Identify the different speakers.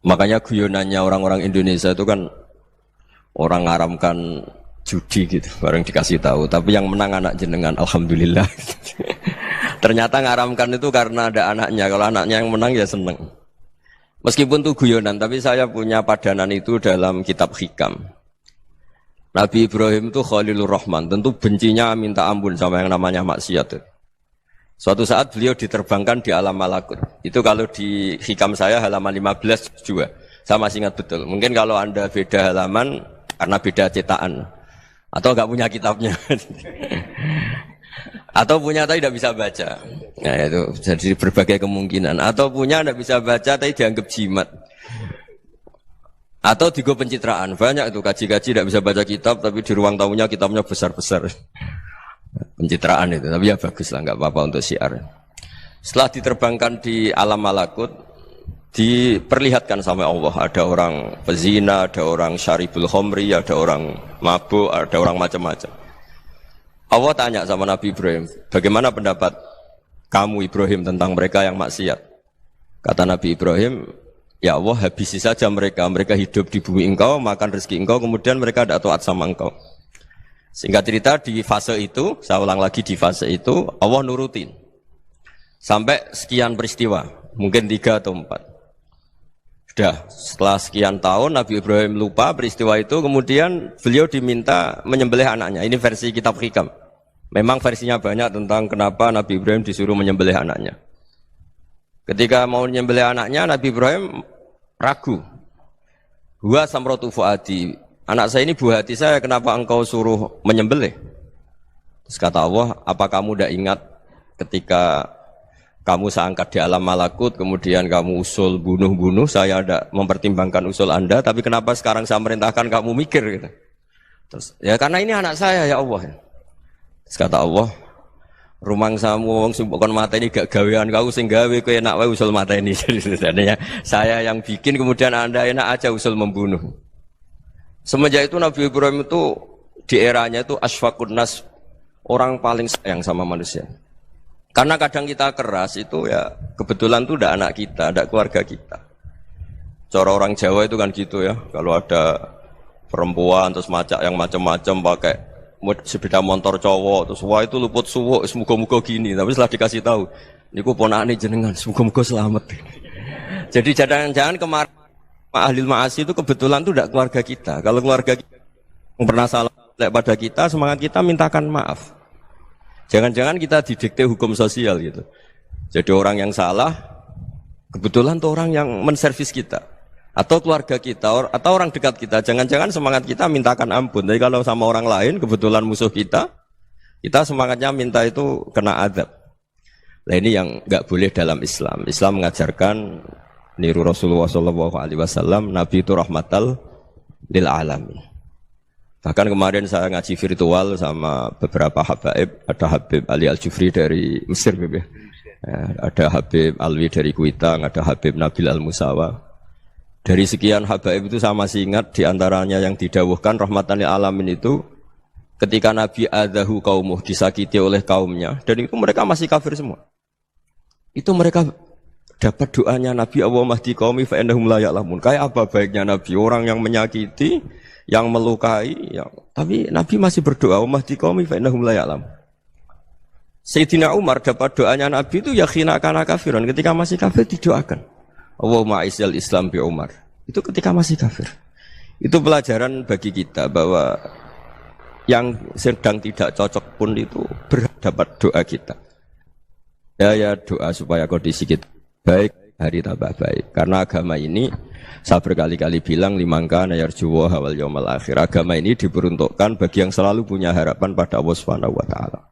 Speaker 1: Makanya guyonannya orang-orang Indonesia itu kan orang ngaramkan judi gitu, bareng dikasih tahu. Tapi yang menang anak jenengan, alhamdulillah. Ternyata ngaramkan itu karena ada anaknya. Kalau anaknya yang menang ya seneng. Meskipun itu guyonan, tapi saya punya padanan itu dalam kitab Hikam. Nabi Ibrahim itu Khalilur Rahman, tentu bencinya minta ampun sama yang namanya maksiat. Suatu saat beliau diterbangkan di alam malakut. Itu kalau di Hikam saya halaman 15 juga. Saya masih ingat betul. Mungkin kalau Anda beda halaman karena beda cetakan. Atau enggak punya kitabnya. Atau punya tapi tidak bisa baca. Nah itu jadi berbagai kemungkinan. Atau punya tidak bisa baca tapi dianggap jimat. Atau digo pencitraan. Banyak itu kaji-kaji tidak bisa baca kitab tapi di ruang tamunya kitabnya besar-besar. Pencitraan itu, tapi ya bagus lah, nggak apa-apa untuk syiar. Setelah diterbangkan di alam malakut, diperlihatkan sama Allah, ada orang pezina, ada orang syaribul khomri, ada orang mabuk, ada orang macam-macam. Allah tanya sama Nabi Ibrahim, bagaimana pendapat kamu Ibrahim tentang mereka yang maksiat? Kata Nabi Ibrahim, ya Allah habisi saja mereka, mereka hidup di bumi engkau, makan rezeki engkau, kemudian mereka tidak taat sama engkau. Singkat cerita di fase itu, saya ulang lagi di fase itu, Allah nurutin. Sampai sekian peristiwa, mungkin 3 atau 4. Sudah, setelah sekian tahun Nabi Ibrahim lupa peristiwa itu, kemudian beliau diminta menyembelih anaknya. Ini versi kitab Hikam. Memang versinya banyak tentang kenapa Nabi Ibrahim disuruh menyembelih anaknya. Ketika mau menyembelih anaknya, Nabi Ibrahim ragu. Huwa samratu fuadi. Anak saya ini buah hati saya, kenapa engkau suruh menyembelih? Terus kata Allah, apa kamu tidak ingat ketika kamu saya angkat di alam malakut, kemudian kamu usul bunuh-bunuh, saya tidak mempertimbangkan usul Anda, tapi kenapa sekarang saya merintahkan kamu mikir? Gitu. Terus, ya karena ini anak saya ya Allah. Terus kata Allah, rumang samu wong bukan mata ini gak gawean kau sing gawe kowe enak wae usul mata ini. Jadi saya yang bikin, kemudian Anda enak aja usul membunuh. Semenjak itu Nabi Ibrahim itu di eranya itu asfaqun nas, orang paling sayang sama manusia. Karena kadang kita keras itu ya kebetulan itu udah anak kita, ada keluarga kita. Cara orang Jawa itu kan gitu ya, kalau ada perempuan terus macak yang macam-macam pakai sepeda motor cowok terus wah itu luput suwuk, semoga-moga gini. Tapi setelah dikasih tahu, niku ponakane jenengan, semoga-moga selamat. Jadi jangan-jangan kemarin ahli ma'asi itu kebetulan itu tidak keluarga kita. Kalau keluarga kita yang pernah salah pada kita, semangat kita mintakan maaf. Jangan-jangan kita didikte hukum sosial gitu. Jadi orang yang salah kebetulan itu orang yang menservis kita, atau keluarga kita, atau orang dekat kita. Jangan-jangan semangat kita mintakan ampun. Jadi kalau sama orang lain kebetulan musuh kita semangatnya minta itu kena adab. Nah ini yang nggak boleh dalam Islam. Islam mengajarkan niru Rasulullah SAW, Nabi itu rahmatal lil alamin. Bahkan kemarin saya ngaji virtual sama beberapa habaib, ada Habib Ali Al-Jufri dari Mesir, ya, ada Habib Alwi dari Kuitang, ada Habib Nabil Al-Musawa. Dari sekian habaib itu saya masih ingat diantaranya yang didawuhkan rahmatan lil alamin itu ketika Nabi adahu kaumuh, disakiti oleh kaumnya, dan itu mereka masih kafir semua. Itu mereka dapat doanya Nabi Allah mahdi qaumi fa innahum la ya'lamun. Kayak apa baiknya Nabi, orang yang menyakiti, yang melukai, tapi Nabi masih berdoa mahdi qaumi fa innahum la ya'lamun. Sayyidina Umar dapat doanya Nabi itu yakhina kana kafiran, ketika masih kafir didoakan. Allahumma aizzal Islam bi Umar. Itu ketika masih kafir. Itu pelajaran bagi kita bahwa yang sedang tidak cocok pun itu berdapat doa kita. Ya doa supaya kondisi kita baik, hari tambah baik. Karena agama ini, saya berkali-kali bilang, limangka nayarjuwa hawal yawmal akhir. Agama ini diperuntukkan bagi yang selalu punya harapan pada Allah Subhanahu wa ta'ala.